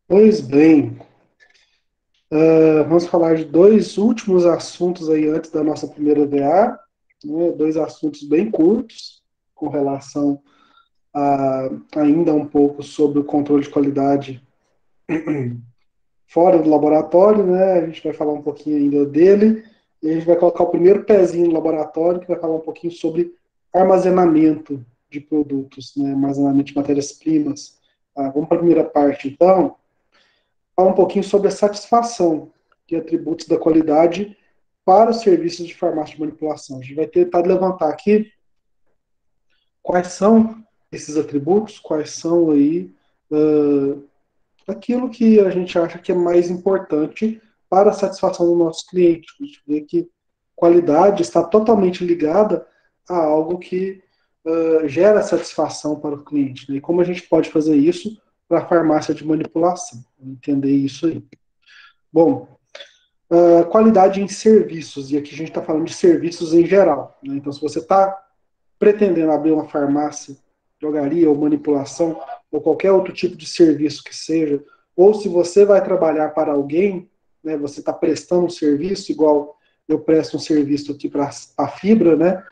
Pois bem, vamos falar de dois últimos assuntos aí antes da nossa primeira VA, né? Dois assuntos bem curtos, com relação a ainda um pouco sobre o controle de qualidade fora do laboratório, né? A gente vai falar um pouquinho ainda dele, e a gente vai colocar o primeiro pezinho no laboratório, que vai falar um pouquinho sobre armazenamento de produtos, né? Armazenamento de matérias-primas. Vamos para a primeira parte, então. Falar um pouquinho sobre a satisfação de atributos da qualidade para os serviços de farmácia de manipulação. A gente vai tentar levantar aqui quais são esses atributos, quais são aí aquilo que a gente acha que é mais importante para a satisfação do nosso cliente. A gente vê que qualidade está totalmente ligada a algo que gera satisfação para o cliente. Né? E como a gente pode fazer isso para a farmácia de manipulação? Entender isso aí. Bom, qualidade em serviços, e aqui a gente está falando de serviços em geral. Né? Então, se você está pretendendo abrir uma farmácia, drogaria ou manipulação, ou qualquer outro tipo de serviço que seja, ou se você vai trabalhar para alguém, né, você está prestando um serviço, igual eu presto um serviço aqui para a Fibra, né,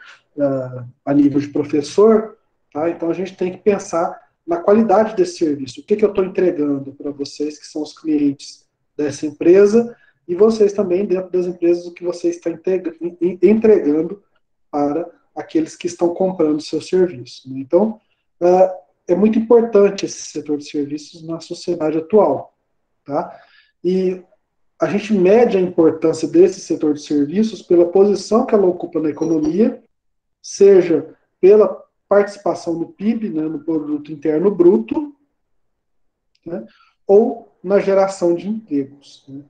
a nível de professor, tá? Então a gente tem que pensar na qualidade desse serviço. O que, que eu estou entregando para vocês, que são os clientes dessa empresa, e vocês também, dentro das empresas, o que você está entregando para aqueles que estão comprando o seu serviço. Né? Então, é muito importante esse setor de serviços na sociedade atual. Tá? E a gente mede a importância desse setor de serviços pela posição que ela ocupa na economia, seja pela participação no PIB, né, no Produto Interno Bruto, né, ou na geração de empregos. Né.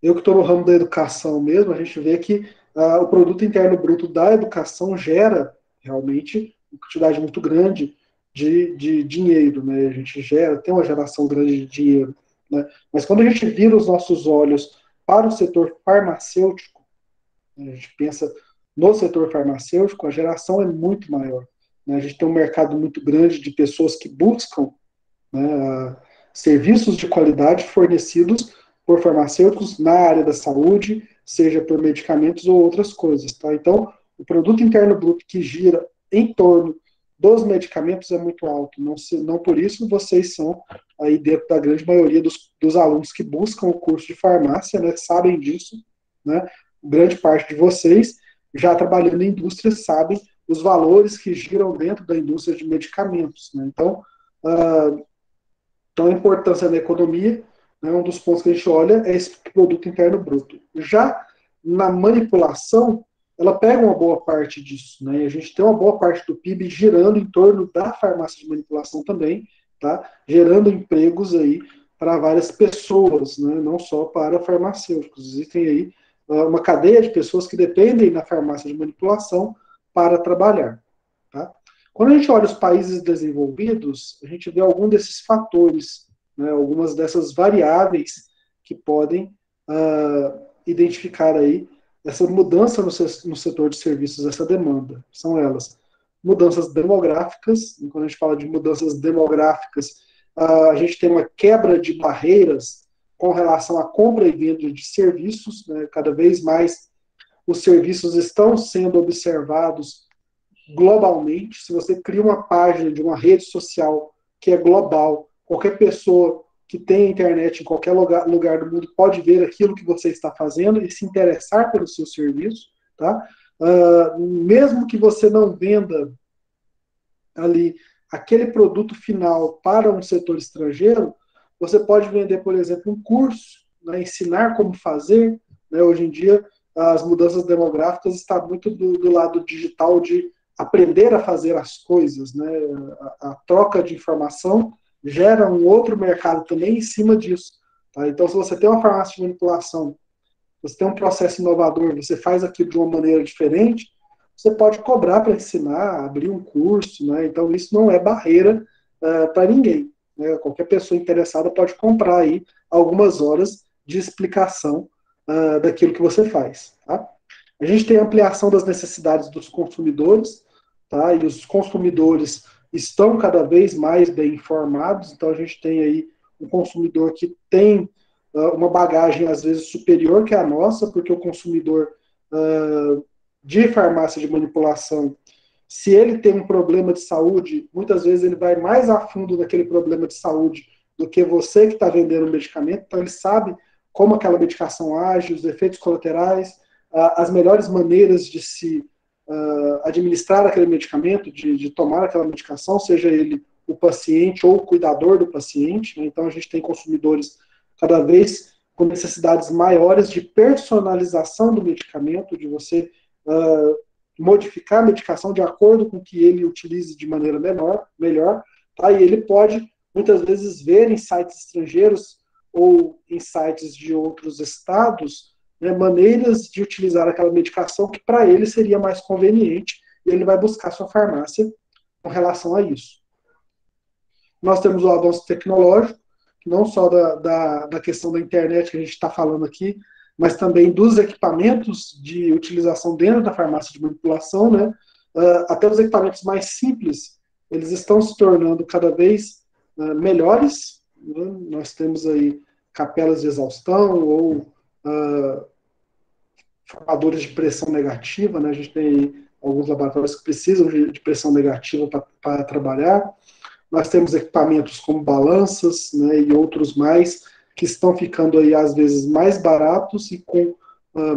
Eu que estou no ramo da educação mesmo, a gente vê que o produto interno bruto da educação gera realmente uma quantidade muito grande de dinheiro, né? A gente tem uma geração grande de dinheiro, né? Mas quando a gente vira os nossos olhos para o setor farmacêutico, né, a gente pensa no setor farmacêutico, a geração é muito maior. Né? A gente tem um mercado muito grande de pessoas que buscam, né, serviços de qualidade fornecidos por farmacêuticos na área da saúde, seja por medicamentos ou outras coisas. Tá? Então, o produto interno bruto que gira em torno dos medicamentos é muito alto. Não por isso vocês são aí dentro da grande maioria dos alunos que buscam o curso de farmácia, né, sabem disso, né? Grande parte de vocês já trabalhando em indústria sabem os valores que giram dentro da indústria de medicamentos. Né? Então, a importância da economia, né, um dos pontos que a gente olha é esse produto interno bruto. Já na manipulação, ela pega uma boa parte disso, né? E a gente tem uma boa parte do PIB girando em torno da farmácia de manipulação também, tá? Gerando empregos aí para várias pessoas, né? Não só para farmacêuticos. Existem aí uma cadeia de pessoas que dependem da farmácia de manipulação para trabalhar. Tá? Quando a gente olha os países desenvolvidos, a gente vê algum desses fatores, né, algumas dessas variáveis que podem identificar aí essa mudança no setor de serviços, essa demanda. São elas mudanças demográficas, e quando a gente fala de mudanças demográficas, a gente tem uma quebra de barreiras com relação à compra e venda de serviços, né, cada vez mais os serviços estão sendo observados globalmente. Se você cria uma página de uma rede social que é global, qualquer pessoa que tem internet em qualquer lugar do mundo pode ver aquilo que você está fazendo e se interessar pelo seu serviço, tá? Mesmo que você não venda ali aquele produto final para um setor estrangeiro, você pode vender, por exemplo, um curso, né, ensinar como fazer. Né, hoje em dia, as mudanças demográficas estão muito do lado digital de aprender a fazer as coisas. Né, a troca de informação gera um outro mercado também em cima disso. Tá? Então, se você tem uma farmácia de manipulação, você tem um processo inovador, você faz aquilo de uma maneira diferente, você pode cobrar para ensinar, abrir um curso, né? Então isso não é barreira para ninguém. Né? Qualquer pessoa interessada pode comprar aí algumas horas de explicação daquilo que você faz. Tá? A gente tem a ampliação das necessidades dos consumidores, tá? E os consumidores estão cada vez mais bem informados, então a gente tem aí um consumidor que tem uma bagagem, às vezes, superior que a nossa, porque o consumidor de farmácia de manipulação, se ele tem um problema de saúde, muitas vezes ele vai mais a fundo naquele problema de saúde do que você que está vendendo o medicamento, então ele sabe como aquela medicação age, os efeitos colaterais, as melhores maneiras de se administrar aquele medicamento, de tomar aquela medicação, seja ele o paciente ou o cuidador do paciente, né? Então a gente tem consumidores cada vez com necessidades maiores de personalização do medicamento, de você modificar a medicação de acordo com que ele utilize de maneira melhor, tá? E ele pode, muitas vezes, ver em sites estrangeiros ou em sites de outros estados, né, maneiras de utilizar aquela medicação que para ele seria mais conveniente, e ele vai buscar sua farmácia com relação a isso. Nós temos o avanço tecnológico, não só da questão da internet que a gente está falando aqui, mas também dos equipamentos de utilização dentro da farmácia de manipulação, né? Até os equipamentos mais simples, eles estão se tornando cada vez melhores, né? Nós temos aí capelas de exaustão ou formadores de pressão negativa, né? A gente tem alguns laboratórios que precisam de pressão negativa para trabalhar. Nós temos equipamentos como balanças, né, e outros mais, que estão ficando aí, às vezes, mais baratos e com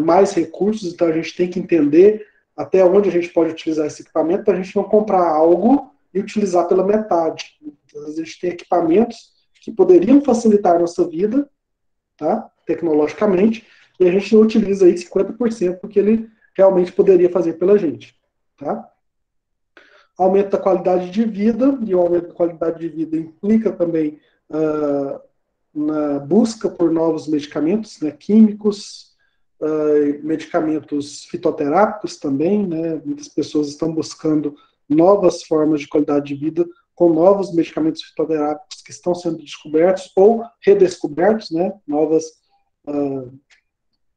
mais recursos, então a gente tem que entender até onde a gente pode utilizar esse equipamento para a gente não comprar algo e utilizar pela metade. Então, às vezes a gente tem equipamentos que poderiam facilitar a nossa vida, tá, tecnologicamente, e a gente não utiliza aí 50% porque ele realmente poderia fazer pela gente. Tá? Aumento da qualidade de vida, e o aumento da qualidade de vida implica também na busca por novos medicamentos, né, químicos, medicamentos fitoterápicos também, né, muitas pessoas estão buscando novas formas de qualidade de vida com novos medicamentos fitoterápicos que estão sendo descobertos ou redescobertos, né,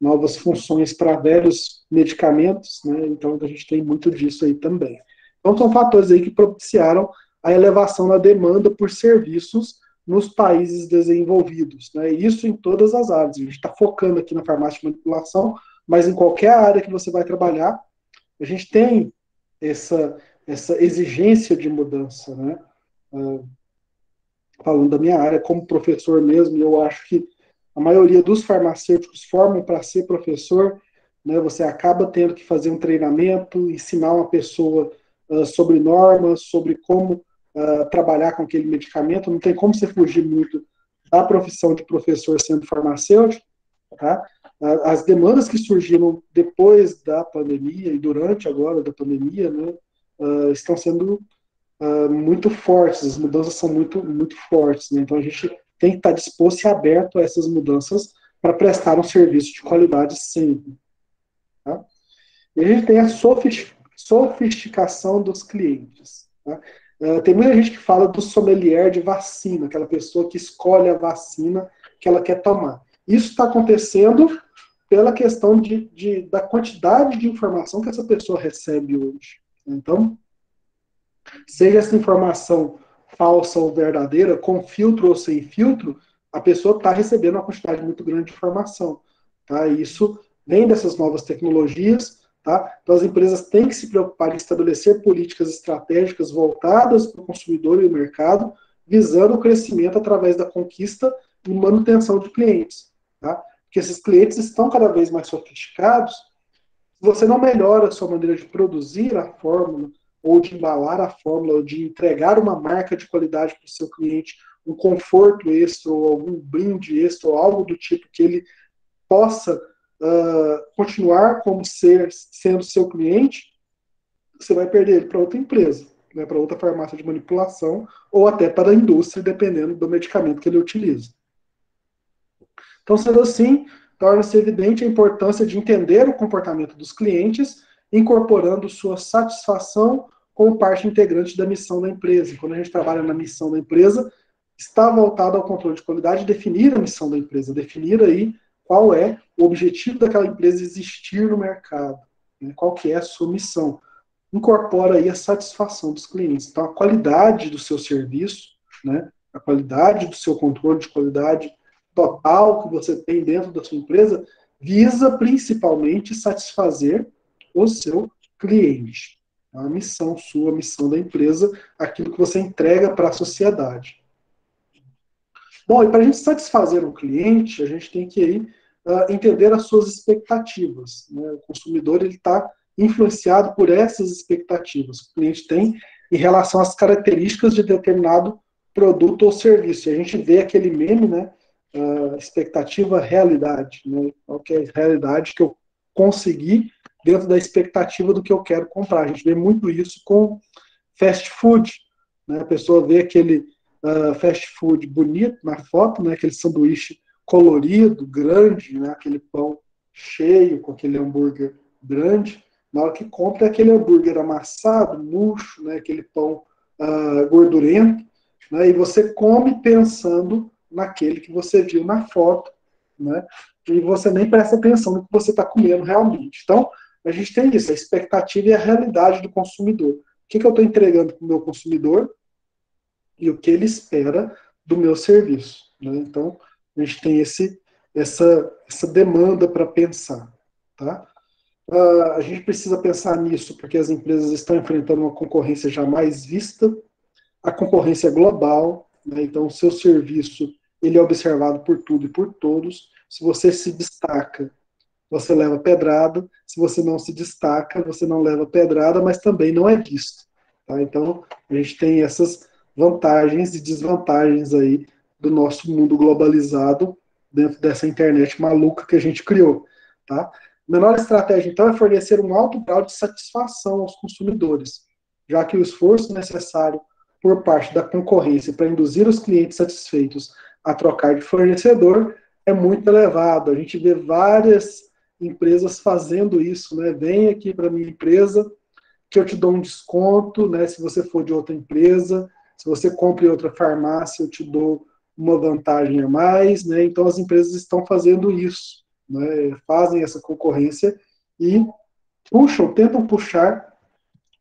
novas funções para velhos medicamentos, né, então a gente tem muito disso aí também. Então, são fatores aí que propiciaram a elevação na demanda por serviços nos países desenvolvidos, né? Isso em todas as áreas. A gente está focando aqui na farmácia de manipulação, mas em qualquer área que você vai trabalhar, a gente tem essa exigência de mudança, né? Falando da minha área, como professor mesmo, eu acho que a maioria dos farmacêuticos formam para ser professor, né? Você acaba tendo que fazer um treinamento, ensinar uma pessoa sobre normas, sobre como trabalhar com aquele medicamento. Não tem como você fugir muito da profissão de professor sendo farmacêutico. Tá? As demandas que surgiram depois da pandemia e durante agora da pandemia, né, estão sendo muito fortes, as mudanças são muito, muito fortes. Né? Então a gente tem que estar disposto e aberto a essas mudanças para prestar um serviço de qualidade sempre. Tá? E a gente tem a sofisticação dos clientes. Tá? Tem muita gente que fala do sommelier de vacina, aquela pessoa que escolhe a vacina que ela quer tomar. Isso está acontecendo pela questão da quantidade de informação que essa pessoa recebe hoje. Então, seja essa informação falsa ou verdadeira, com filtro ou sem filtro, a pessoa está recebendo uma quantidade muito grande de informação. Tá? E isso vem dessas novas tecnologias. Tá? Então, as empresas têm que se preocupar em estabelecer políticas estratégicas voltadas para o consumidor e o mercado, visando o crescimento através da conquista e manutenção de clientes. Tá? Porque esses clientes estão cada vez mais sofisticados. Se você não melhora a sua maneira de produzir a fórmula, ou de embalar a fórmula, ou de entregar uma marca de qualidade para o seu cliente, um conforto extra, ou algum brinde extra, ou algo do tipo que ele possa continuar como sendo seu cliente, você vai perder ele para outra empresa, né, para outra farmácia de manipulação, ou até para a indústria, dependendo do medicamento que ele utiliza. Então, sendo assim, torna-se evidente a importância de entender o comportamento dos clientes, incorporando sua satisfação como parte integrante da missão da empresa. Quando a gente trabalha na missão da empresa, está voltado ao controle de qualidade, definir a missão da empresa, definir aí qual é o objetivo daquela empresa existir no mercado, né? Qual que é a sua missão. Incorpora aí a satisfação dos clientes. Então, a qualidade do seu serviço, né, a qualidade do seu controle de qualidade total que você tem dentro da sua empresa, visa principalmente satisfazer o seu cliente. A missão sua, a missão da empresa, aquilo que você entrega para a sociedade. Bom, e para a gente satisfazer um cliente, a gente tem que aí, entender as suas expectativas. Né? O consumidor está influenciado por essas expectativas que o cliente tem em relação às características de determinado produto ou serviço. E a gente vê aquele meme, né? Expectativa, realidade. Né? Qual que é a realidade que eu consegui dentro da expectativa do que eu quero comprar. A gente vê muito isso com fast food. Né? A pessoa vê aquele fast food bonito na foto, né? Aquele sanduíche colorido, grande, né? Aquele pão cheio com aquele hambúrguer grande. Na hora que compra é aquele hambúrguer amassado, murcho, né? Aquele pão gordurento, né? E você come pensando naquele que você viu na foto, né? E você nem presta atenção no que você está comendo realmente. Então, a gente tem isso, a expectativa e a realidade do consumidor. O que eu estou entregando para o meu consumidor e o que ele espera do meu serviço. Né? Então, a gente tem essa demanda para pensar. Tá? A gente precisa pensar nisso porque as empresas estão enfrentando uma concorrência jamais vista, a concorrência é global, né? Então o seu serviço ele é observado por tudo e por todos. Se você se destaca, você leva pedrada. Se você não se destaca, você não leva pedrada, mas também não é visto. Tá? Então, a gente tem essas vantagens e desvantagens aí do nosso mundo globalizado dentro dessa internet maluca que a gente criou. Tá? A menor estratégia, então, é fornecer um alto grau de satisfação aos consumidores, já que o esforço necessário por parte da concorrência para induzir os clientes satisfeitos a trocar de fornecedor é muito elevado. A gente vê várias empresas fazendo isso, né? Vem aqui para minha empresa que eu te dou um desconto, né? Se você for de outra empresa, se você compra em outra farmácia, eu te dou uma vantagem a mais, né? Então as empresas estão fazendo isso, né? Fazem essa concorrência e tentam puxar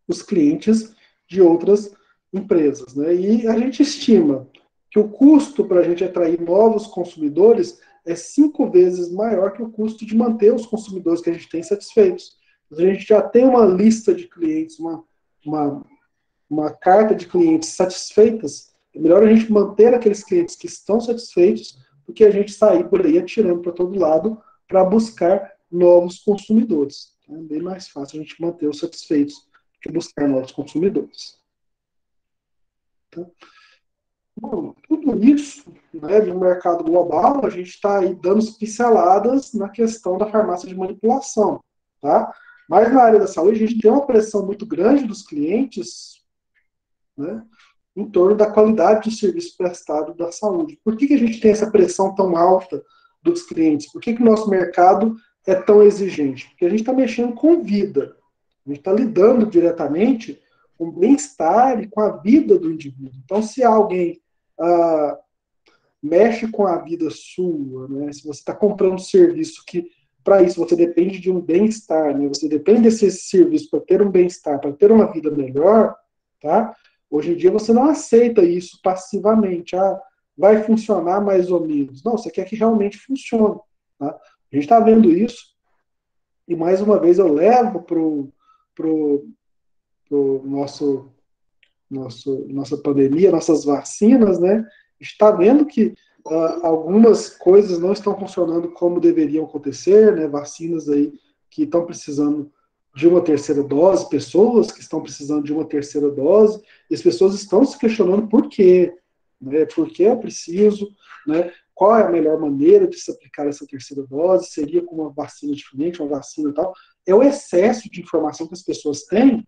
os clientes de outras empresas, né? E a gente estima que o custo para a gente atrair novos consumidores é 5 vezes maior que o custo de manter os consumidores que a gente tem satisfeitos. A gente já tem uma lista de clientes, uma, uma carta de clientes satisfeitas. É melhor a gente manter aqueles clientes que estão satisfeitos do que a gente sair por aí atirando para todo lado para buscar novos consumidores. É bem mais fácil a gente manter os satisfeitos do que buscar novos consumidores. Tá? Bom, tudo isso, né, no mercado global, a gente está aí dando pinceladas na questão da farmácia de manipulação, tá? Mas na área da saúde, a gente tem uma pressão muito grande dos clientes, né, em torno da qualidade do serviço prestado da saúde. Por que a gente tem essa pressão tão alta dos clientes? Por que o nosso mercado é tão exigente? Porque a gente está mexendo com vida, a gente está lidando diretamente com o bem-estar e com a vida do indivíduo. Então, se alguém mexe com a vida sua, né? Se você está comprando um serviço que, para isso, você depende de um bem-estar, né? Você depende desse serviço para ter um bem-estar, para ter uma vida melhor, tá? Hoje em dia você não aceita isso passivamente. Vai funcionar mais ou menos. Não, você quer que realmente funcione. Tá? A gente está vendo isso e, mais uma vez, eu levo pro nossa pandemia, nossas vacinas, né? Está vendo que algumas coisas não estão funcionando como deveriam acontecer, né? Vacinas aí que estão precisando de uma terceira dose, pessoas que estão precisando de uma terceira dose, e as pessoas estão se questionando por quê, né? Por que é preciso, né? Qual é a melhor maneira de se aplicar essa terceira dose? Seria com uma vacina diferente, uma vacina e tal? É o excesso de informação que as pessoas têm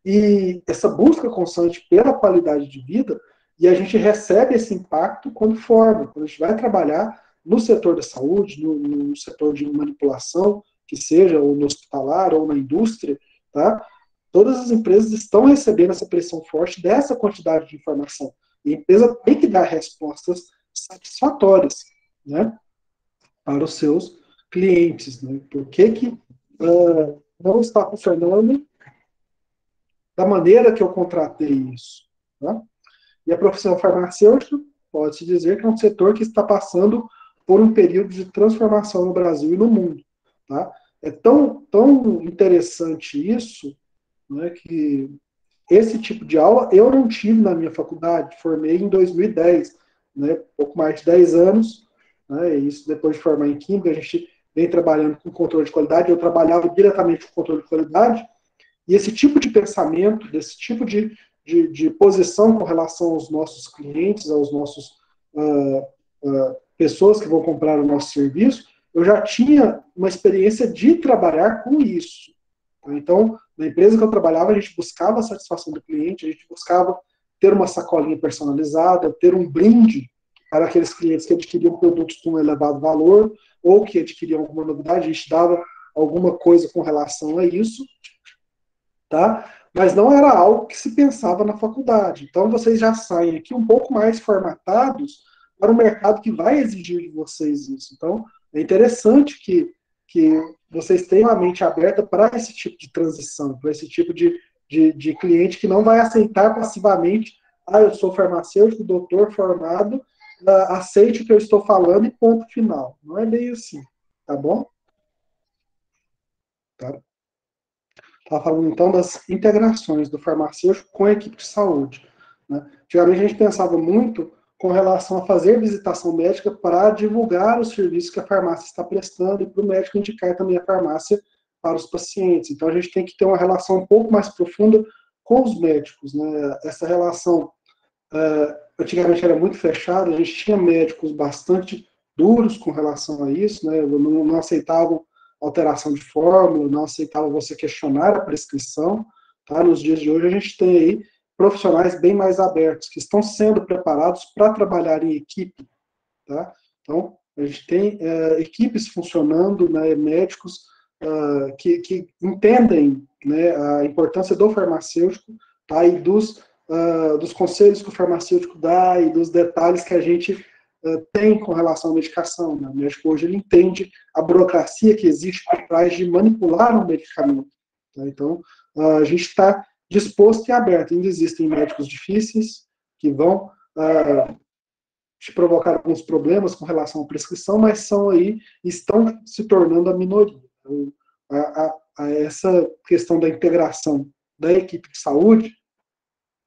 e essa busca constante pela qualidade de vida, e a gente recebe esse impacto quando forma, quando a gente vai trabalhar no setor da saúde, no setor de manipulação, que seja, ou no hospitalar, ou na indústria, tá? Todas as empresas estão recebendo essa pressão forte dessa quantidade de informação. E a empresa tem que dar respostas satisfatórias, né, para os seus clientes, né? Por que não está funcionando da maneira que eu contratei isso. Tá? E a profissão farmacêutica, pode-se dizer que é um setor que está passando por um período de transformação no Brasil e no mundo. Tá? É tão interessante isso, né, que esse tipo de aula eu não tive na minha faculdade, formei em 2010, né, pouco mais de 10 anos, né, isso depois de formar em Química, a gente vem trabalhando com controle de qualidade, eu trabalhava diretamente com controle de qualidade, e esse tipo de pensamento, desse tipo de posição com relação aos nossos clientes, aos nossos pessoas que vão comprar o nosso serviço, eu já tinha uma experiência de trabalhar com isso. Então, na empresa que eu trabalhava, a gente buscava a satisfação do cliente, a gente buscava ter uma sacolinha personalizada, ter um brinde para aqueles clientes que adquiriam produtos com um elevado valor ou que adquiriam alguma novidade, a gente dava alguma coisa com relação a isso, tá? Mas não era algo que se pensava na faculdade. Então, vocês já saem aqui um pouco mais formatados para um mercado que vai exigir de vocês isso. Então, é interessante que vocês tenham a mente aberta para esse tipo de transição, para esse tipo de cliente que não vai aceitar passivamente, eu sou farmacêutico, doutor formado, aceite o que eu estou falando e ponto final. Não é bem assim, tá bom? Tá? Estava falando então das integrações do farmacêutico com a equipe de saúde. Né? Antigamente a gente pensava muito com relação a fazer visitação médica para divulgar os serviços que a farmácia está prestando e para o médico indicar também a farmácia para os pacientes. Então a gente tem que ter uma relação um pouco mais profunda com os médicos. Né? Essa relação antigamente era muito fechada, a gente tinha médicos bastante duros com relação a isso, né? Não aceitavam alteração de fórmula, não aceitavam você questionar a prescrição. Tá? Nos dias de hoje a gente tem aí profissionais bem mais abertos, que estão sendo preparados para trabalhar em equipe. Tá? Então, a gente tem equipes funcionando, né, médicos que entendem, né, a importância do farmacêutico, tá, e dos conselhos que o farmacêutico dá e dos detalhes que a gente tem com relação à medicação. Né? O médico hoje ele entende a burocracia que existe por trás de manipular um medicamento. Tá? Então, a gente está disposto e aberto. Ainda existem médicos difíceis que vão te provocar alguns problemas com relação à prescrição, mas são aí, estão se tornando a minoria. Então, essa questão da integração da equipe de saúde,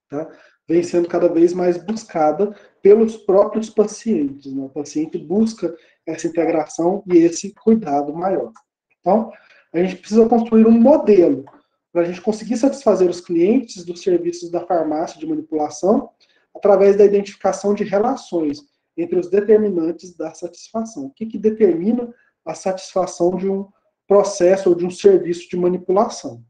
tá, vem sendo cada vez mais buscada pelos próprios pacientes. Né? O paciente busca essa integração e esse cuidado maior. Então, a gente precisa construir um modelo para a gente conseguir satisfazer os clientes dos serviços da farmácia de manipulação através da identificação de relações entre os determinantes da satisfação. O que determina a satisfação de um processo ou de um serviço de manipulação?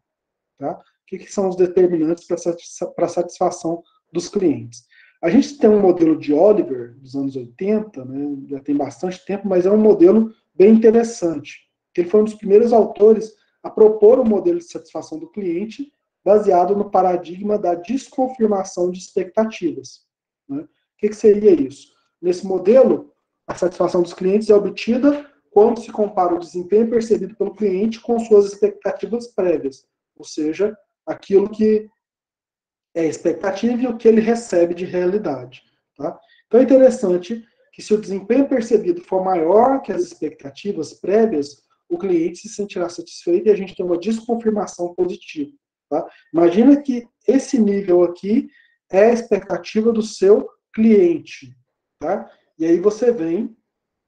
Tá? O que são os determinantes para a satisfação dos clientes? A gente tem um modelo de Oliver, dos anos 80, né, já tem bastante tempo, mas é um modelo bem interessante. Ele foi um dos primeiros autores a propor o modelo de satisfação do cliente baseado no paradigma da desconfirmação de expectativas. Né? O que seria isso? Nesse modelo, a satisfação dos clientes é obtida quando se compara o desempenho percebido pelo cliente com suas expectativas prévias, ou seja, aquilo que é expectativa e o que ele recebe de realidade. Tá? Então é interessante que se o desempenho percebido for maior que as expectativas prévias, o cliente se sentirá satisfeito e a gente tem uma desconfirmação positiva. Tá? Imagina que esse nível aqui é a expectativa do seu cliente. Tá? E aí você vem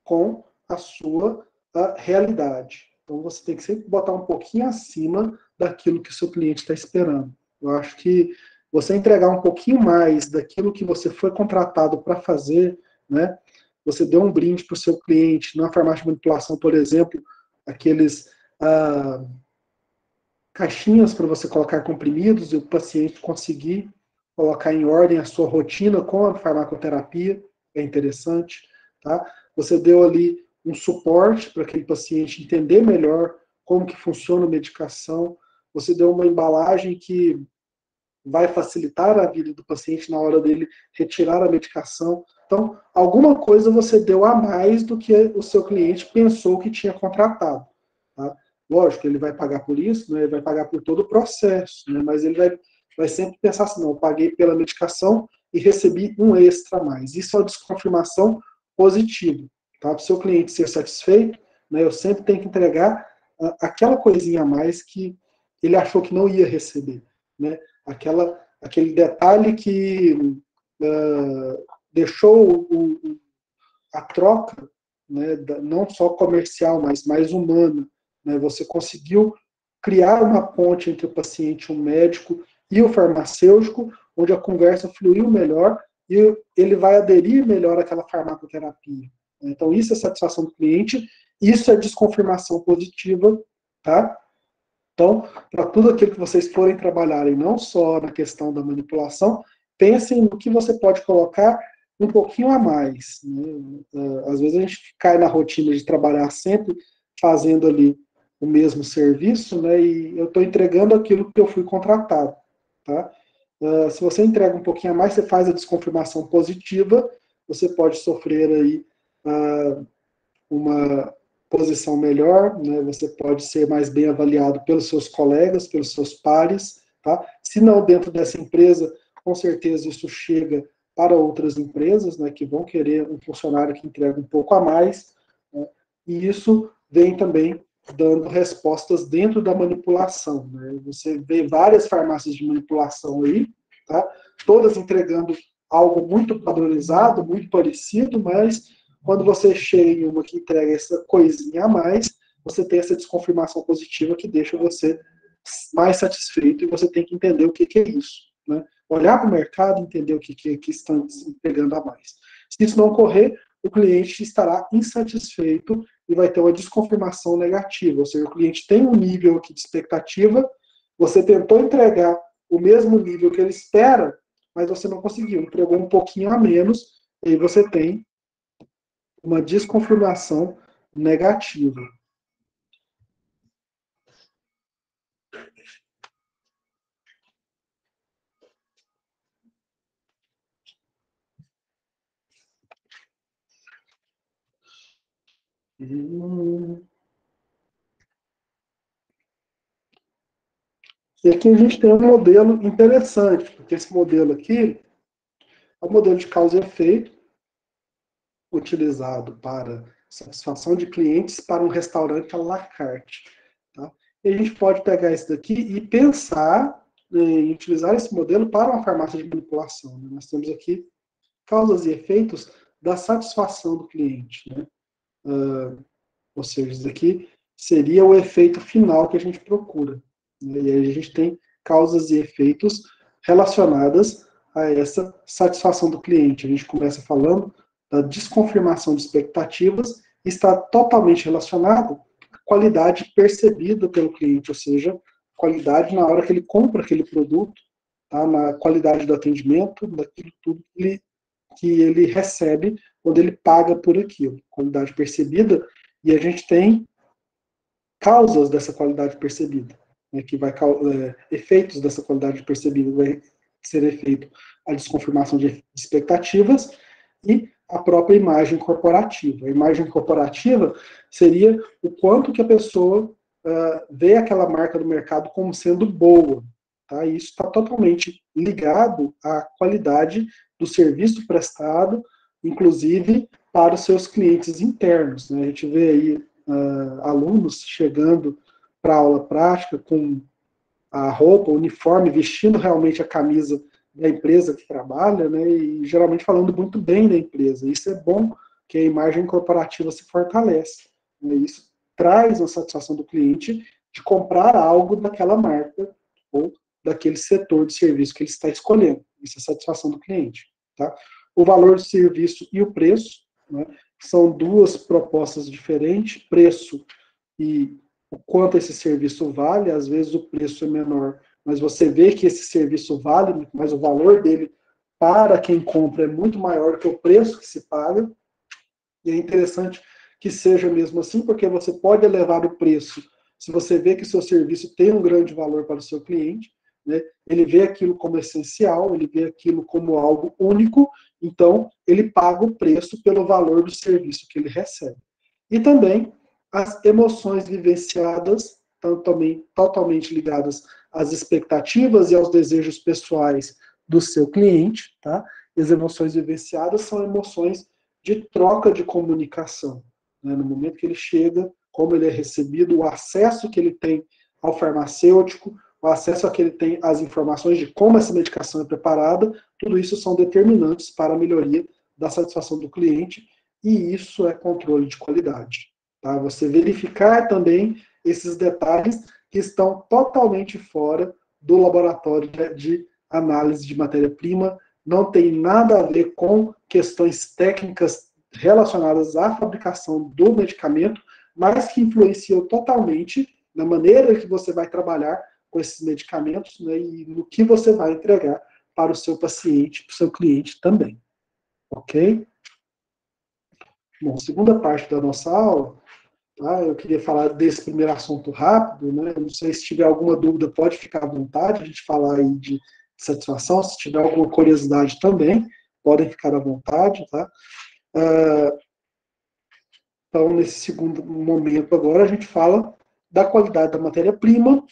com a sua realidade. Então você tem que sempre botar um pouquinho acima daquilo que o seu cliente está esperando. Eu acho que você entregar um pouquinho mais daquilo que você foi contratado para fazer, né? Você deu um brinde para o seu cliente, na farmácia de manipulação, por exemplo, aqueles caixinhas para você colocar comprimidos e o paciente conseguir colocar em ordem a sua rotina com a farmacoterapia, é interessante, tá? Você deu ali um suporte para aquele paciente entender melhor como que funciona a medicação, você deu uma embalagem que vai facilitar a vida do paciente na hora dele retirar a medicação. Então, alguma coisa você deu a mais do que o seu cliente pensou que tinha contratado. Tá? Lógico, ele vai pagar por isso, né? Ele vai pagar por todo o processo, né? Mas ele vai sempre pensar assim, não, eu paguei pela medicação, e recebi um extra a mais. Isso é uma desconfirmação positiva. Tá? Para o seu cliente ser satisfeito, né, eu sempre tenho que entregar aquela coisinha a mais que ele achou que não ia receber. Né? Aquele detalhe que deixou a troca, né, não só comercial, mas mais humana. Né? Você conseguiu criar uma ponte entre o paciente, o médico e o farmacêutico, onde a conversa fluiu melhor e ele vai aderir melhor àquela farmacoterapia. Então, isso é satisfação do cliente, isso é desconfirmação positiva, tá? Então, para tudo aquilo que vocês forem trabalharem, não só na questão da manipulação, pensem no que você pode colocar um pouquinho a mais. Né? Às vezes a gente cai na rotina de trabalhar sempre fazendo ali o mesmo serviço, né? E eu estou entregando aquilo que eu fui contratado, tá? Se você entrega um pouquinho a mais, você faz a desconfirmação positiva, você pode sofrer aí uma posição melhor, né? Você pode ser mais bem avaliado pelos seus colegas, pelos seus pares, tá? Se não dentro dessa empresa, com certeza isso chega para outras empresas, né, que vão querer um funcionário que entrega um pouco a mais, né? E isso vem também dando respostas dentro da manipulação, né? Você vê várias farmácias de manipulação aí, tá? Todas entregando algo muito padronizado, muito parecido, mas quando você chega em uma que entrega essa coisinha a mais, você tem essa desconfirmação positiva que deixa você mais satisfeito e você tem que entender o que é isso. Né? Olhar para o mercado e entender o que estão entregando a mais. Se isso não ocorrer, o cliente estará insatisfeito e vai ter uma desconfirmação negativa. Ou seja, o cliente tem um nível aqui de expectativa, você tentou entregar o mesmo nível que ele espera, mas você não conseguiu, entregou um pouquinho a menos, e aí você tem uma desconfirmação negativa. E aqui a gente tem um modelo interessante, porque esse modelo aqui é um modelo de causa e efeito, utilizado para satisfação de clientes para um restaurante à la carte. Tá? E a gente pode pegar isso daqui e pensar em utilizar esse modelo para uma farmácia de manipulação. Né? Nós temos aqui causas e efeitos da satisfação do cliente. Né? Ou seja, isso daqui seria o efeito final que a gente procura. Né? E aí a gente tem causas e efeitos relacionadas a essa satisfação do cliente. A gente começa falando da desconfirmação de expectativas, está totalmente relacionado à qualidade percebida pelo cliente, ou seja, qualidade na hora que ele compra aquele produto, tá? Na qualidade do atendimento, daquilo tudo que ele recebe quando ele paga por aquilo. Qualidade percebida, e a gente tem causas dessa qualidade percebida, né, que vai efeitos dessa qualidade percebida, vai ser efeito a desconfirmação de expectativas e a própria imagem corporativa. A imagem corporativa seria o quanto que a pessoa vê aquela marca do mercado como sendo boa. Tá? E isso está totalmente ligado à qualidade do serviço prestado, inclusive para os seus clientes internos. Né? A gente vê aí alunos chegando para a aula prática com a roupa, o uniforme, vestindo realmente a camisa da empresa que trabalha, né, e geralmente falando muito bem da empresa. Isso é bom, que a imagem corporativa se fortalece. Né, isso traz uma satisfação do cliente de comprar algo daquela marca ou daquele setor de serviço que ele está escolhendo. Isso é satisfação do cliente. Tá? O valor do serviço e o preço, né, são duas propostas diferentes, preço e o quanto esse serviço vale, às vezes o preço é menor, mas você vê que esse serviço vale, mas o valor dele para quem compra é muito maior que o preço que se paga, e é interessante que seja mesmo assim, porque você pode elevar o preço se você vê que o seu serviço tem um grande valor para o seu cliente, né? Ele vê aquilo como essencial, ele vê aquilo como algo único, então ele paga o preço pelo valor do serviço que ele recebe. E também as emoções vivenciadas, também totalmente ligadas às expectativas e aos desejos pessoais do seu cliente, tá? as emoções vivenciadas são emoções de troca de comunicação. Né? No momento que ele chega, como ele é recebido, o acesso que ele tem ao farmacêutico, o acesso a que ele tem às informações de como essa medicação é preparada, tudo isso são determinantes para a melhoria da satisfação do cliente, e isso é controle de qualidade. Tá? Você verificar também esses detalhes que estão totalmente fora do laboratório de análise de matéria-prima, não tem nada a ver com questões técnicas relacionadas à fabricação do medicamento, mas que influenciam totalmente na maneira que você vai trabalhar com esses medicamentos, né, e no que você vai entregar para o seu paciente, para o seu cliente também. Ok? Bom, segunda parte da nossa aula, tá, eu queria falar desse primeiro assunto rápido, né, não sei se tiver alguma dúvida, pode ficar à vontade, a gente falar aí de satisfação, se tiver alguma curiosidade também, podem ficar à vontade, tá? Então, nesse segundo momento agora, a gente fala da qualidade da matéria-prima,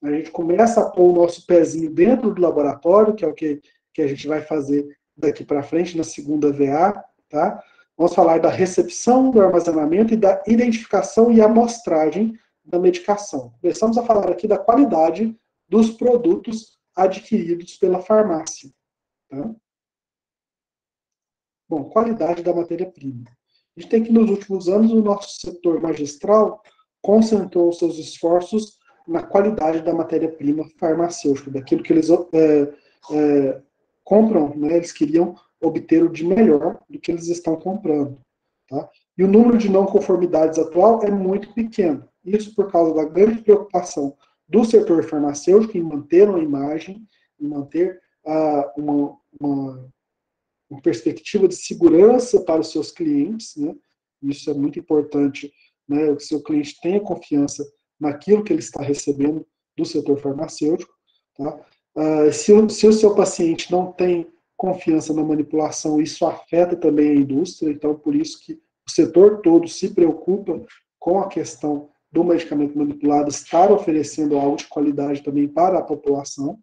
a gente começa a pôr o nosso pezinho dentro do laboratório, que é o que a gente vai fazer daqui para frente, na segunda VA, tá? Vamos falar da recepção, do armazenamento e da identificação e amostragem da medicação. Começamos a falar aqui da qualidade dos produtos adquiridos pela farmácia. Tá? Bom, qualidade da matéria-prima. A gente tem que, nos últimos anos, o nosso setor magistral concentrou seus esforços na qualidade da matéria-prima farmacêutica, daquilo que eles compram, né? Eles queriam obter o de melhor do que eles estão comprando. Tá? E o número de não conformidades atual é muito pequeno. Isso por causa da grande preocupação do setor farmacêutico em manter uma imagem, em manter uma perspectiva de segurança para os seus clientes, né? Isso é muito importante, né? Que o seu cliente tenha confiança naquilo que ele está recebendo do setor farmacêutico. Tá? Se o seu paciente não tem confiança na manipulação, isso afeta também a indústria, então por isso que o setor todo se preocupa com a questão do medicamento manipulado estar oferecendo algo de qualidade também para a população.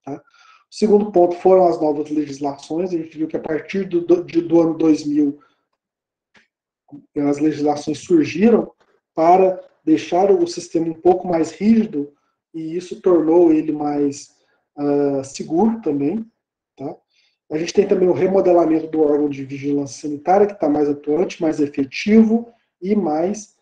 Tá? O segundo ponto foram as novas legislações. A gente viu que a partir do ano 2000, as legislações surgiram para deixar o sistema um pouco mais rígido, e isso tornou ele mais seguro também. Tá? A gente tem também o remodelamento do órgão de vigilância sanitária, que está mais atuante, mais efetivo e mais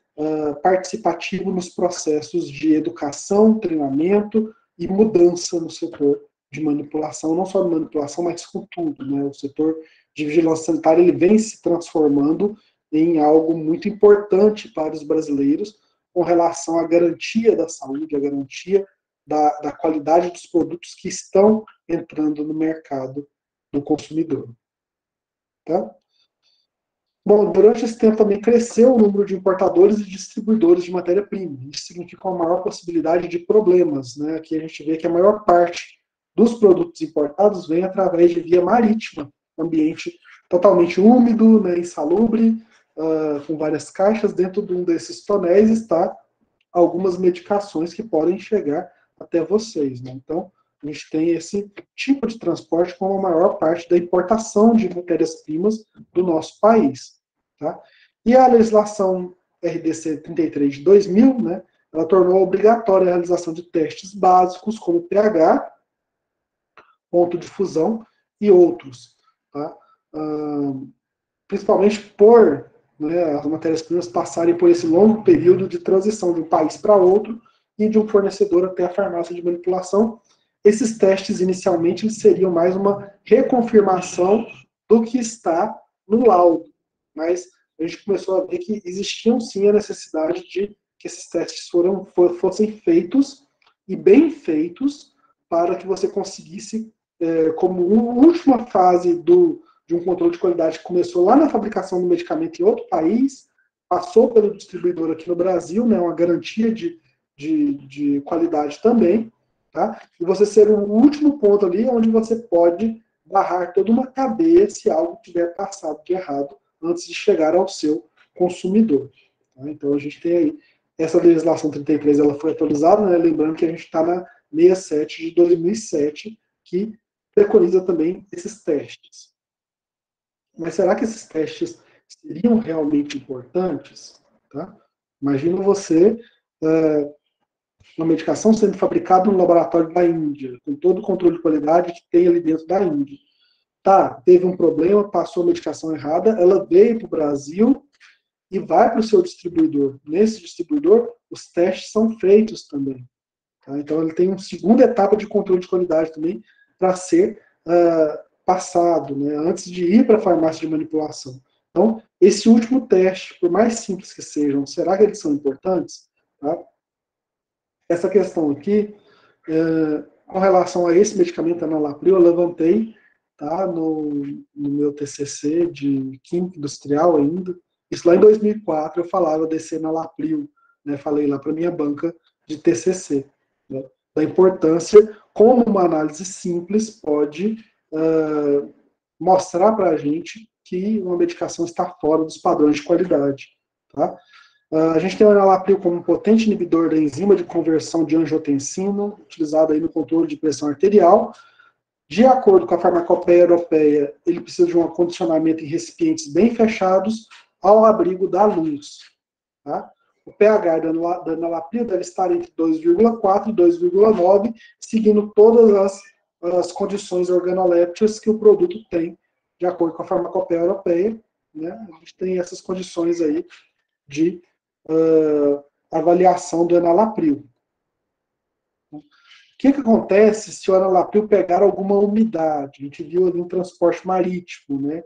participativo nos processos de educação, treinamento e mudança no setor de manipulação, não só de manipulação, mas com tudo. Né? O setor de vigilância sanitária ele vem se transformando em algo muito importante para os brasileiros com relação à garantia da saúde, à garantia da qualidade dos produtos que estão entrando no mercado do consumidor. Tá? Bom, durante esse tempo também cresceu o número de importadores e distribuidores de matéria-prima. Isso significa uma maior possibilidade de problemas. Né? Aqui a gente vê que a maior parte dos produtos importados vem através de via marítima, ambiente totalmente úmido, né, insalubre, com várias caixas. Dentro de um desses tonéis está algumas medicações que podem chegar até vocês. Né? Então, a gente tem esse tipo de transporte como a maior parte da importação de matérias-primas do nosso país. Tá? E a legislação RDC 33 de 2000, né, ela tornou obrigatória a realização de testes básicos como pH, ponto de fusão e outros. Tá? Principalmente por, né, as matérias-primas passarem por esse longo período de transição de um país para outro e de um fornecedor até a farmácia de manipulação. Esses testes, inicialmente, eles seriam mais uma reconfirmação do que está no laudo. Mas a gente começou a ver que existiam, sim, a necessidade de que esses testes fossem feitos e bem feitos para que você conseguisse, como última fase de um controle de qualidade que começou lá na fabricação do medicamento em outro país, passou pelo distribuidor aqui no Brasil, né, uma garantia de qualidade também, tá? E você ser o último ponto ali onde você pode barrar toda uma cadeia se algo tiver passado de errado antes de chegar ao seu consumidor. Tá? Então a gente tem aí essa legislação 33, ela foi atualizada, né? Lembrando que a gente está na 67 de 2007, que preconiza também esses testes. Mas será que esses testes seriam realmente importantes? Tá? Imagina você, uma medicação sendo fabricada no laboratório da Índia, com todo o controle de qualidade que tem ali dentro da Índia. Tá, teve um problema, passou a medicação errada, ela veio para o Brasil e vai para o seu distribuidor. Nesse distribuidor, os testes são feitos também. Tá? Então, ele tem uma segunda etapa de controle de qualidade também para ser passado, né, antes de ir para a farmácia de manipulação. Então, esse último teste, por mais simples que sejam, será que eles são importantes? Tá? Essa questão aqui, com relação a esse medicamento enalapril, eu levantei, tá, no meu TCC de Química Industrial ainda. Isso lá em 2004 eu falava desse enalapril, né, falei lá para minha banca de TCC, né, da importância como uma análise simples pode mostrar para a gente que uma medicação está fora dos padrões de qualidade. Tá? A gente tem o enalapril como um potente inibidor da enzima de conversão de angiotensina, utilizado aí no controle de pressão arterial. De acordo com a farmacopeia europeia, ele precisa de um acondicionamento em recipientes bem fechados, ao abrigo da luz. Tá? O pH da enalapril deve estar entre 2,4 e 2,9, seguindo todas as condições organolépticas que o produto tem, de acordo com a farmacopeia europeia. Né? A gente tem essas condições aí de avaliação do enalapril. O que acontece se o enalapril pegar alguma umidade? A gente viu ali um transporte marítimo, né?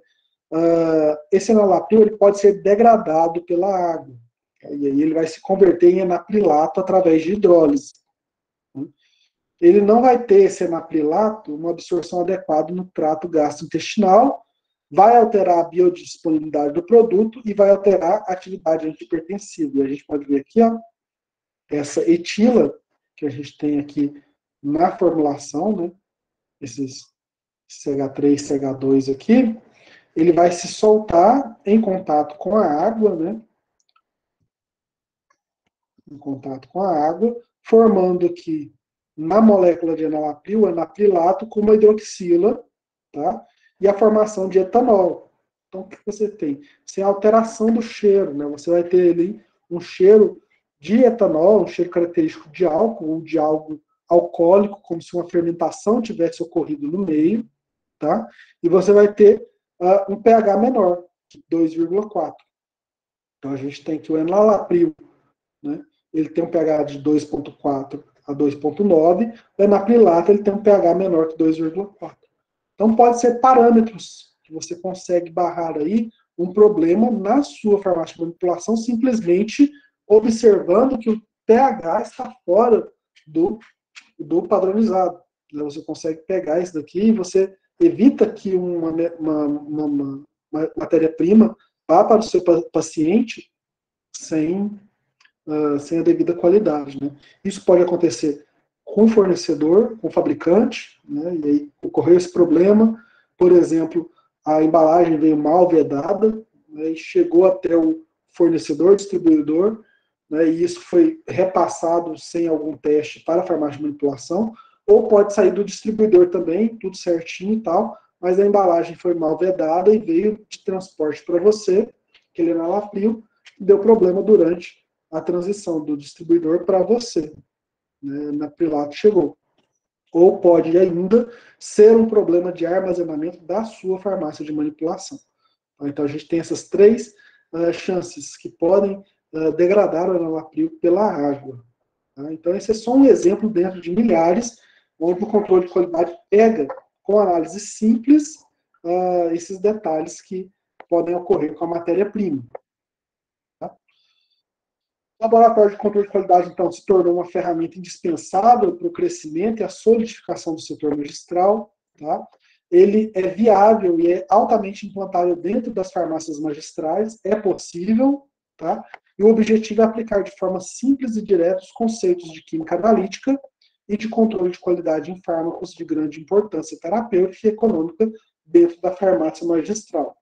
Esse enalapril ele pode ser degradado pela água. E aí ele vai se converter em enaprilato através de hidrólise. Ele não vai ter esse enaprilato uma absorção adequada no trato gastrointestinal, vai alterar a biodisponibilidade do produto e vai alterar a atividade antihipertensiva. E a gente pode ver aqui, ó, essa etila que a gente tem aqui na formulação, né, esses CH3, CH2 aqui, ele vai se soltar em contato com a água, né, em contato com a água, formando aqui na molécula de enalapril, o enaprilato com uma hidroxila, tá? E a formação de etanol. Então, o que você tem? Você tem a alteração do cheiro, né? Você vai ter ali um cheiro de etanol, um cheiro característico de álcool, ou de algo alcoólico, como se uma fermentação tivesse ocorrido no meio, tá? E você vai ter um pH menor, 2,4. Então, a gente tem que o enalapril, né? Ele tem um pH de 2,4 a 2,9, o enaprilato ele tem um pH menor que 2,4. Então, pode ser parâmetros que você consegue barrar aí um problema na sua farmácia de manipulação, simplesmente observando que o pH está fora do padronizado. Você consegue pegar isso daqui e você evita que uma matéria-prima vá para o seu paciente sem a devida qualidade. Né? Isso pode acontecer com o fornecedor, com o fabricante, né? E aí ocorreu esse problema, por exemplo, a embalagem veio mal vedada, né? E chegou até o fornecedor, distribuidor, né? E isso foi repassado sem algum teste para a farmácia de manipulação, ou pode sair do distribuidor também, tudo certinho e tal, mas a embalagem foi mal vedada e veio de transporte para você, que ele era enalapril, deu problema durante a transição do distribuidor para você, né, na Prilato chegou. Ou pode ainda ser um problema de armazenamento da sua farmácia de manipulação. Então a gente tem essas três chances que podem degradar o enalapril pela água. Tá? Então esse é só um exemplo dentro de milhares, onde o controle de qualidade pega com análise simples esses detalhes que podem ocorrer com a matéria-prima. O laboratório de controle de qualidade, então, se tornou uma ferramenta indispensável para o crescimento e a solidificação do setor magistral. Tá? Ele é viável e é altamente implantável dentro das farmácias magistrais, é possível, tá? E o objetivo é aplicar de forma simples e direta os conceitos de química analítica e de controle de qualidade em fármacos de grande importância terapêutica e econômica dentro da farmácia magistral.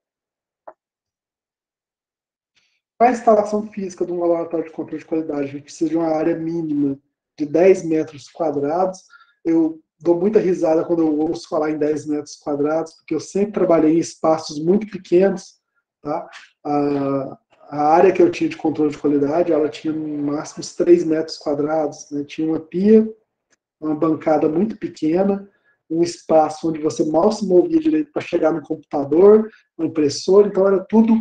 Para a instalação física de um laboratório de controle de qualidade, a gente precisa de uma área mínima de 10 metros quadrados. Eu dou muita risada quando eu ouço falar em 10 metros quadrados, porque eu sempre trabalhei em espaços muito pequenos, tá? A área que eu tinha de controle de qualidade, ela tinha no máximo uns 3 metros quadrados, né? Tinha uma pia, uma bancada muito pequena, um espaço onde você mal se movia direito para chegar no computador, no impressor, então era tudo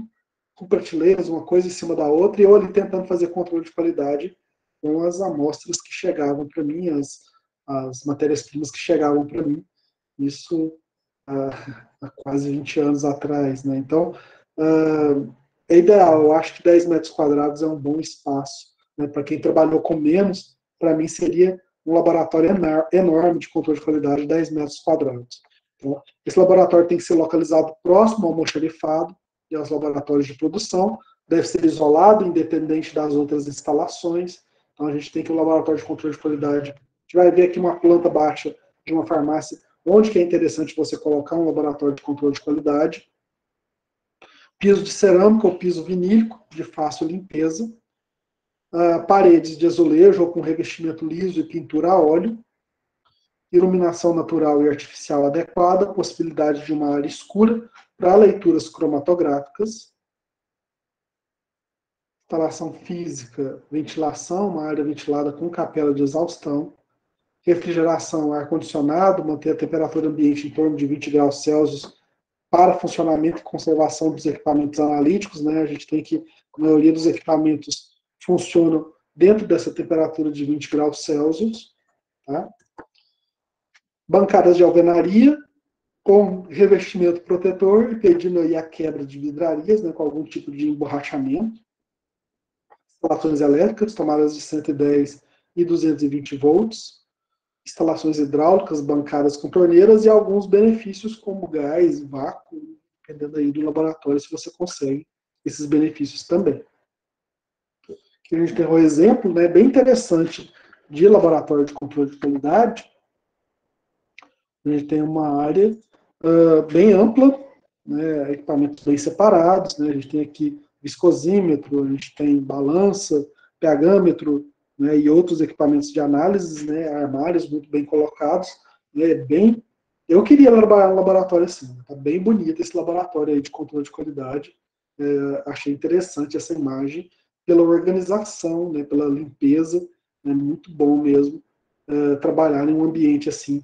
com prateleiras, uma coisa em cima da outra, e eu ali tentando fazer controle de qualidade com as amostras que chegavam para mim, as matérias-primas que chegavam para mim, isso há quase 20 anos atrás, né? Então, é ideal, eu acho que 10 metros quadrados é um bom espaço, né? Para quem trabalhou com menos, para mim seria um laboratório enorme de controle de qualidade, 10 metros quadrados. Então, esse laboratório tem que ser localizado próximo ao almoxarifado e aos laboratórios de produção, deve ser isolado, independente das outras instalações. Então, a gente tem que o laboratório de controle de qualidade. A gente vai ver aqui uma planta baixa de uma farmácia, onde que é interessante você colocar um laboratório de controle de qualidade. Piso de cerâmica ou piso vinílico, de fácil limpeza. Paredes de azulejo ou com revestimento liso e pintura a óleo. Iluminação natural e artificial adequada, possibilidade de uma área escura para leituras cromatográficas. Instalação física, ventilação, uma área ventilada com capela de exaustão. Refrigeração, ar-condicionado, manter a temperatura ambiente em torno de 20 graus Celsius para funcionamento e conservação dos equipamentos analíticos, né? A gente tem que, a maioria dos equipamentos funcionam dentro dessa temperatura de 20 graus Celsius, tá? Bancadas de alvenaria com revestimento protetor, impedindo aí a quebra de vidrarias, né, com algum tipo de emborrachamento. Instalações elétricas, tomadas de 110 e 220 volts. Instalações hidráulicas, bancadas com torneiras e alguns benefícios como gás, vácuo, dependendo aí do laboratório, se você consegue esses benefícios também. Aqui a gente tem um exemplo, né, bem interessante de laboratório de controle de qualidade. A gente tem uma área bem ampla, né, equipamentos bem separados, né, a gente tem aqui viscosímetro, a gente tem balança, pHmetro, né, e outros equipamentos de análise, né, armários muito bem colocados, né, bem. Eu queria trabalhar no laboratório assim, está bem bonito esse laboratório aí de controle de qualidade, achei interessante essa imagem, pela organização, né, pela limpeza, é muito bom mesmo trabalhar em um ambiente assim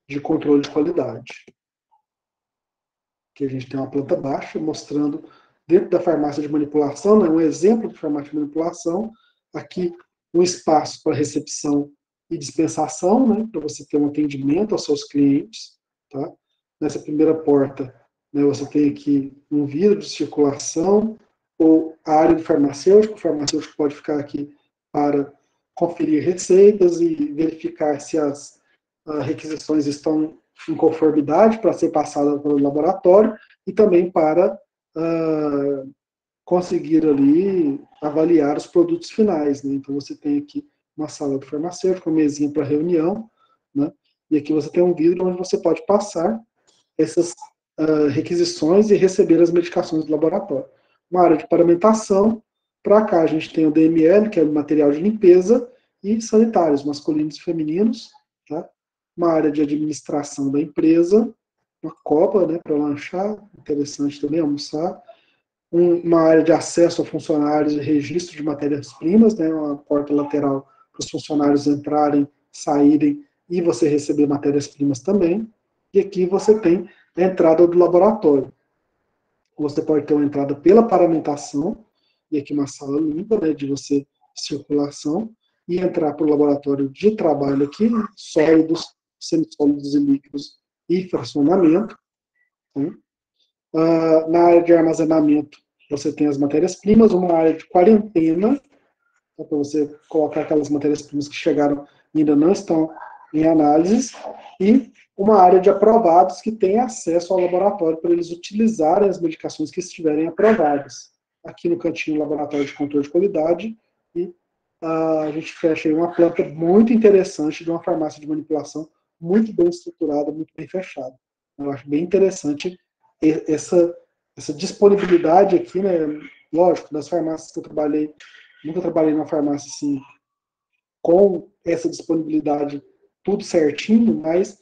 de controle de qualidade. Aqui a gente tem uma planta baixa mostrando dentro da farmácia de manipulação, né, um exemplo de farmácia de manipulação, aqui um espaço para recepção e dispensação, né, para você ter um atendimento aos seus clientes. Tá? Nessa primeira porta, né, você tem aqui um vidro de circulação, ou a área do farmacêutico. O farmacêutico pode ficar aqui para conferir receitas e verificar se as requisições estão em conformidade para ser passada pelo laboratório e também para conseguir ali avaliar os produtos finais, né? Então você tem aqui uma sala do farmacêutico, uma mesinha para reunião, né? E aqui você tem um vidro onde você pode passar essas requisições e receber as medicações do laboratório. Uma área de paramentação, para cá a gente tem o DML, que é o material de limpeza, e sanitários, masculinos e femininos, tá? Uma área de administração da empresa, uma copa, né, para lanchar, interessante também, almoçar, uma área de acesso a funcionários e registro de matérias-primas, né, uma porta lateral para os funcionários entrarem, saírem e você receber matérias-primas também. E aqui você tem a entrada do laboratório. Você pode ter uma entrada pela paramentação, e aqui uma sala limpa, né, de você circulação, e entrar para o laboratório de trabalho aqui, sólidos, semissólidos e líquidos e fracionamento. Tá? Na área de armazenamento, você tem as matérias-primas, uma área de quarentena, para você colocar aquelas matérias-primas que chegaram e ainda não estão em análise, e uma área de aprovados que tem acesso ao laboratório para eles utilizarem as medicações que estiverem aprovadas. Aqui no cantinho, o laboratório de controle de qualidade, e a gente fecha aí uma planta muito interessante de uma farmácia de manipulação, muito bem estruturada, muito bem fechada. Eu acho bem interessante essa disponibilidade aqui, né? Lógico, das farmácias que eu trabalhei, nunca trabalhei numa farmácia assim, com essa disponibilidade tudo certinho, mas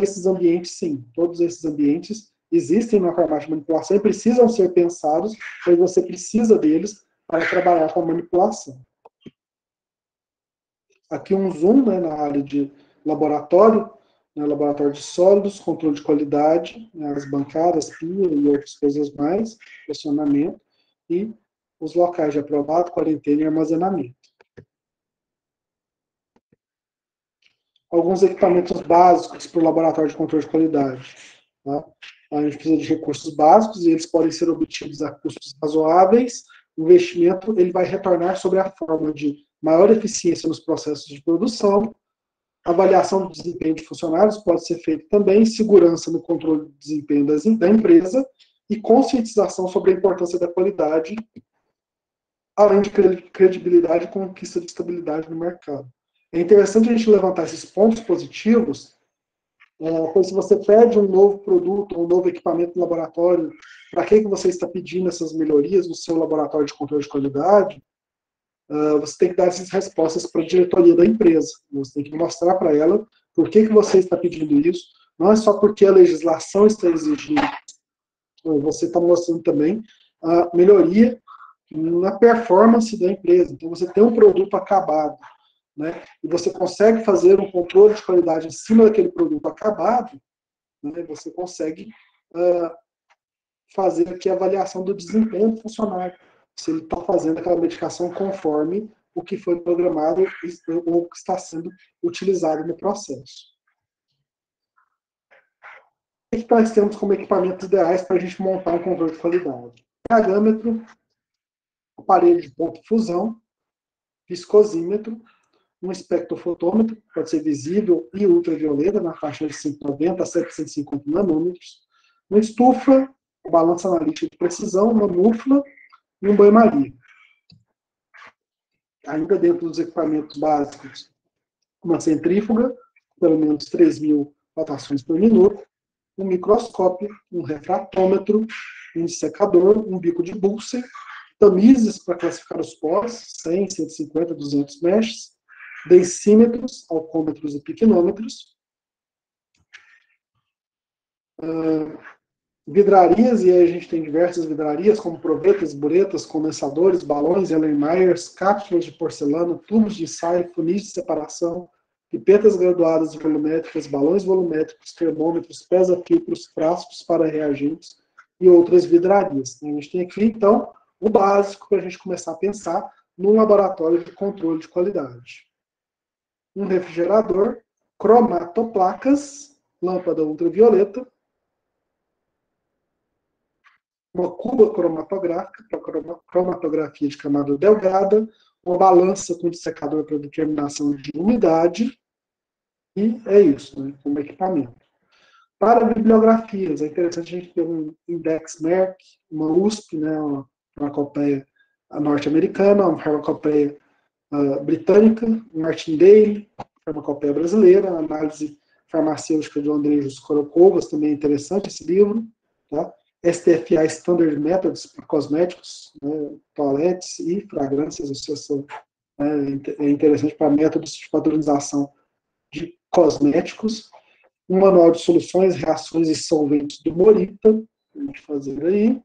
esses ambientes, sim, todos esses ambientes existem na farmácia de manipulação e precisam ser pensados, pois você precisa deles para trabalhar com a manipulação. Aqui um zoom, né, na área de laboratório, né, laboratório de sólidos, controle de qualidade, né, as bancadas, pia e outras coisas mais, pressionamento, e os locais de aprovado, quarentena e armazenamento. Alguns equipamentos básicos para o laboratório de controle de qualidade. Tá? A gente precisa de recursos básicos e eles podem ser obtidos a custos razoáveis. O investimento ele vai retornar sobre a forma de maior eficiência nos processos de produção, avaliação do desempenho de funcionários pode ser feita também, segurança no controle do desempenho da empresa e conscientização sobre a importância da qualidade, além de credibilidade e conquista de estabilidade no mercado. É interessante a gente levantar esses pontos positivos, pois se você pede um novo produto, um novo equipamento no laboratório, para que você está pedindo essas melhorias no seu laboratório de controle de qualidade, você tem que dar essas respostas para a diretoria da empresa. Você tem que mostrar para ela por que você está pedindo isso. Não é só porque a legislação está exigindo. Você está mostrando também a melhoria na performance da empresa. Então, você tem um produto acabado, né, e você consegue fazer um controle de qualidade em cima daquele produto acabado, né, você consegue fazer aqui a avaliação do desempenho do funcionário, se ele está fazendo aquela medicação conforme o que foi programado ou o que está sendo utilizado no processo. O que nós temos como equipamentos ideais para a gente montar um controle de qualidade? PH-metro, aparelho de ponto de fusão, viscosímetro, um espectrofotômetro, pode ser visível e ultravioleta, na faixa de 590 a 750 nanômetros, uma estufa, balança analítica de precisão, uma mufla e um banho-maria. Ainda dentro dos equipamentos básicos, uma centrífuga, pelo menos 3.000 rotações por minuto, um microscópio, um refratômetro, um dissecador, um bico de Bucer, tamizes para classificar os poros, 100, 150, 200 meshes, densímetros, alcômetros e piquenômetros, vidrarias, e aí a gente tem diversas vidrarias, como provetas, buretas, condensadores, balões, Erlenmeyers, cápsulas de porcelana, tubos de ensaio, funis de separação, pipetas graduadas e volumétricas, balões volumétricos, termômetros, pesa-filtros, frascos para reagentes e outras vidrarias. A gente tem aqui, então, o básico para a gente começar a pensar num laboratório de controle de qualidade. Um refrigerador, cromatoplacas, lâmpada ultravioleta, uma cuba cromatográfica, para cromatografia de camada delgada, uma balança com dissecador para determinação de umidade, e é isso, né, como equipamento. Para bibliografias, é interessante a gente ter um Index Merck, uma USP, né, uma farmacopeia norte-americana, uma farmacopeia britânica, um Martindale, farmacopeia brasileira, análise farmacêutica de Andrei Skorokovas, também é interessante esse livro, tá? STFA Standard Methods para cosméticos, né, toaletes e fragrâncias, associação, é interessante para métodos de padronização de cosméticos, um manual de soluções, reações e solventes do Morita, a gente fazer aí,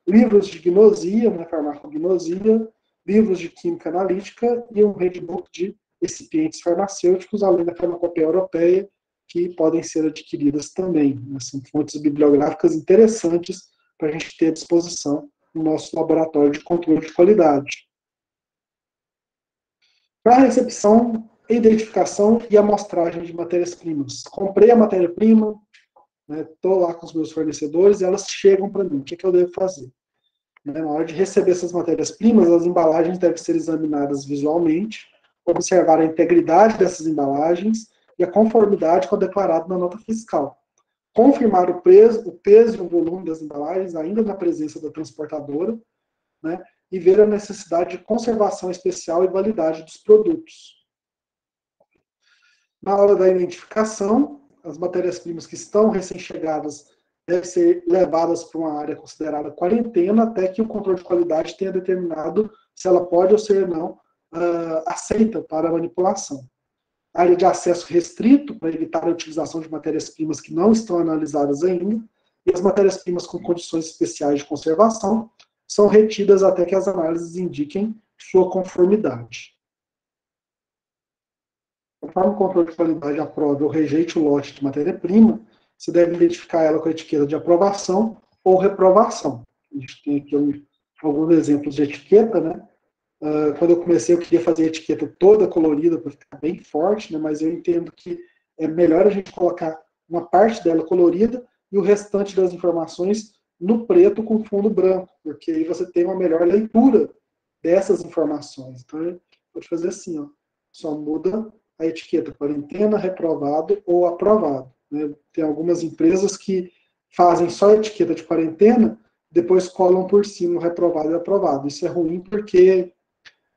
livros de gnosia, né, farmacognosia, livros de química analítica e um handbook de recipientes farmacêuticos, além da farmacopeia europeia, que podem ser adquiridas também. São fontes bibliográficas interessantes para a gente ter à disposição no nosso laboratório de controle de qualidade. Para a recepção, identificação e amostragem de matérias-primas. Comprei a matéria-prima, estou lá com os meus fornecedores e elas chegam para mim. O que eu devo fazer? Na hora de receber essas matérias-primas, as embalagens devem ser examinadas visualmente, observar a integridade dessas embalagens e a conformidade com o declarado na nota fiscal. Confirmar o peso e o volume das embalagens, ainda na presença da transportadora, né, e ver a necessidade de conservação especial e validade dos produtos. Na hora da identificação, as matérias-primas que estão recém-chegadas devem ser levadas para uma área considerada quarentena até que o controle de qualidade tenha determinado se ela pode ou se não aceita para manipulação. área de acesso restrito, para evitar a utilização de matérias-primas que não estão analisadas ainda, e as matérias-primas com condições especiais de conservação são retidas até que as análises indiquem sua conformidade. Conforme o controle de qualidade aprove ou rejeite o lote de matéria-prima, você deve identificar ela com a etiqueta de aprovação ou reprovação. A gente tem aqui alguns exemplos de etiqueta, né? Quando eu comecei, eu queria fazer a etiqueta toda colorida para ficar bem forte, né? Mas eu entendo que é melhor a gente colocar uma parte dela colorida e o restante das informações no preto com fundo branco, porque aí você tem uma melhor leitura dessas informações. Então, pode fazer assim, ó, só muda a etiqueta quarentena, reprovado ou aprovado. Né? Tem algumas empresas que fazem só a etiqueta de quarentena, depois colam por cima o reprovado e aprovado. Isso é ruim porque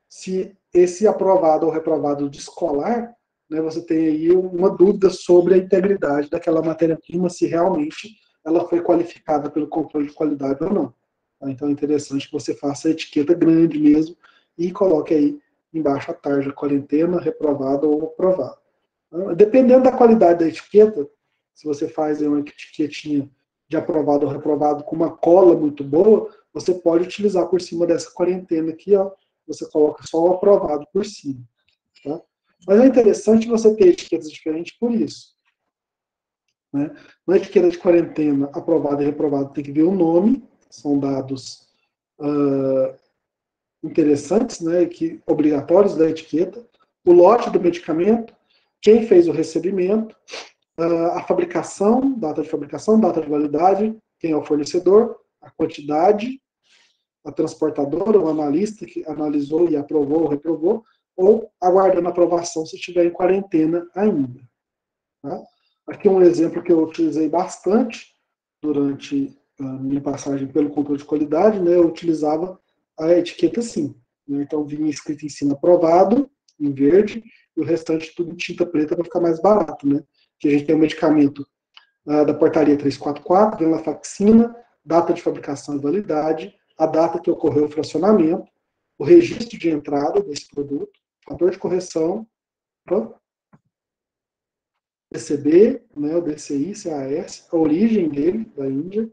se esse aprovado ou reprovado descolar, né, você tem aí uma dúvida sobre a integridade daquela matéria-prima, se realmente ela foi qualificada pelo controle de qualidade ou não. Então é interessante que você faça a etiqueta grande mesmo e coloque aí embaixo a tarja quarentena, reprovado ou aprovado. Dependendo da qualidade da etiqueta, se você faz uma etiquetinha de aprovado ou reprovado com uma cola muito boa, você pode utilizar por cima dessa quarentena aqui, ó, você coloca só o aprovado por cima. Tá? Mas é interessante você ter etiquetas diferentes por isso. Né? Na etiqueta de quarentena, aprovado e reprovado tem que ver o nome, são dados interessantes, né, que, obrigatórios da etiqueta, o lote do medicamento, quem fez o recebimento, a fabricação, data de fabricação, data de validade, quem é o fornecedor, a quantidade, a transportadora, o analista que analisou e aprovou ou reprovou, ou aguardando aprovação se estiver em quarentena ainda. Tá? Aqui um exemplo que eu utilizei bastante durante a minha passagem pelo controle de qualidade, né, eu utilizava a etiqueta assim. Né, então vinha escrito em cima aprovado, em verde, e o restante tudo em tinta preta para ficar mais barato. Né? Que a gente tem um medicamento da portaria 344, venlafaxina, data de fabricação e validade, a data que ocorreu o fracionamento, o registro de entrada desse produto, fator de correção, PCB, né, o DCI, CAS, a origem dele, da Índia,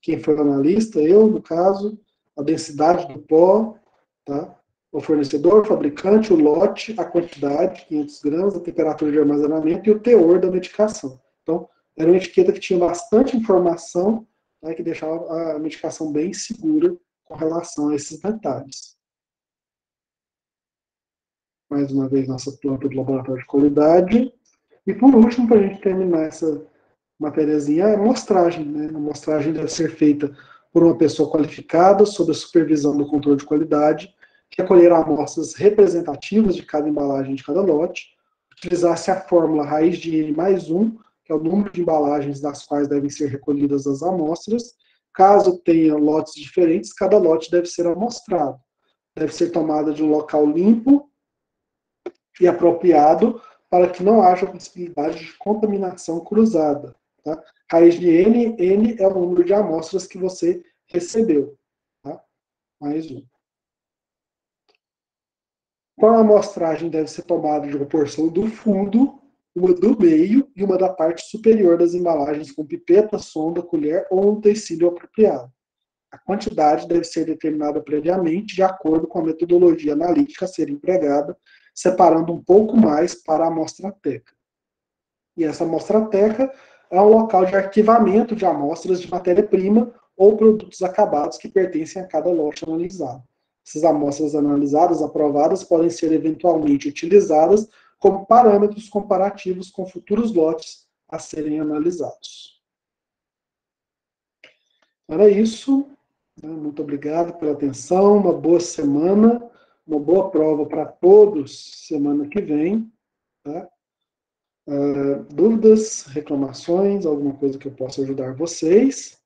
quem foi o analista, eu, no caso, a densidade do pó, tá? O fornecedor, o fabricante, o lote, a quantidade, 500 gramas, a temperatura de armazenamento e o teor da medicação. Então, era uma etiqueta que tinha bastante informação, né, que deixava a medicação bem segura com relação a esses detalhes. Mais uma vez, nossa planta do laboratório de qualidade. E por último, para a gente terminar essa matériazinha, a amostragem. Né? A amostragem deve ser feita por uma pessoa qualificada, sob a supervisão do controle de qualidade, que acolherá amostras representativas de cada embalagem de cada lote, utilizar-se a fórmula raiz de N mais 1, que é o número de embalagens das quais devem ser recolhidas as amostras. Caso tenha lotes diferentes, cada lote deve ser amostrado. Deve ser tomada de um local limpo e apropriado para que não haja possibilidade de contaminação cruzada. Tá? Raiz de N, N é o número de amostras que você recebeu. Tá? Mais um. Qual amostragem deve ser tomada de uma porção do fundo, uma do meio e uma da parte superior das embalagens com pipeta, sonda, colher ou um utensílio apropriado. A quantidade deve ser determinada previamente de acordo com a metodologia analítica a ser empregada, separando um pouco mais para a amostrateca. E essa amostrateca é um local de arquivamento de amostras de matéria-prima ou produtos acabados que pertencem a cada lote analisado. Essas amostras analisadas, aprovadas, podem ser eventualmente utilizadas como parâmetros comparativos com futuros lotes a serem analisados. Era isso. Muito obrigado pela atenção, uma boa semana, uma boa prova para todos semana que vem. Tá? Dúvidas, reclamações, alguma coisa que eu possa ajudar vocês?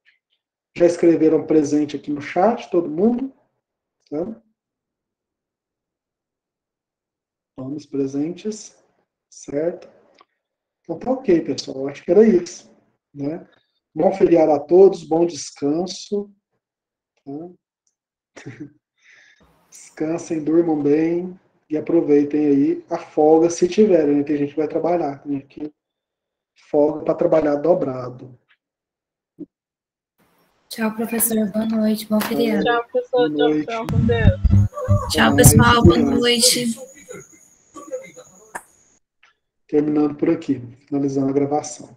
Já escreveram presente aqui no chat, todo mundo? Tá? Vamos presentes, certo? Então tá ok, pessoal, acho que era isso. Né? Bom feriado a todos, bom descanso. Tá? Descansem, durmam bem. e aproveitem aí a folga, se tiverem, né? Tem gente que vai trabalhar, tem gente que folga para trabalhar dobrado. Tchau, professor. Boa noite. Bom feriado. Tchau, professor. Boa noite. Tchau, com Deus. Tchau, pessoal. Boa noite. Terminando por aqui, finalizando a gravação.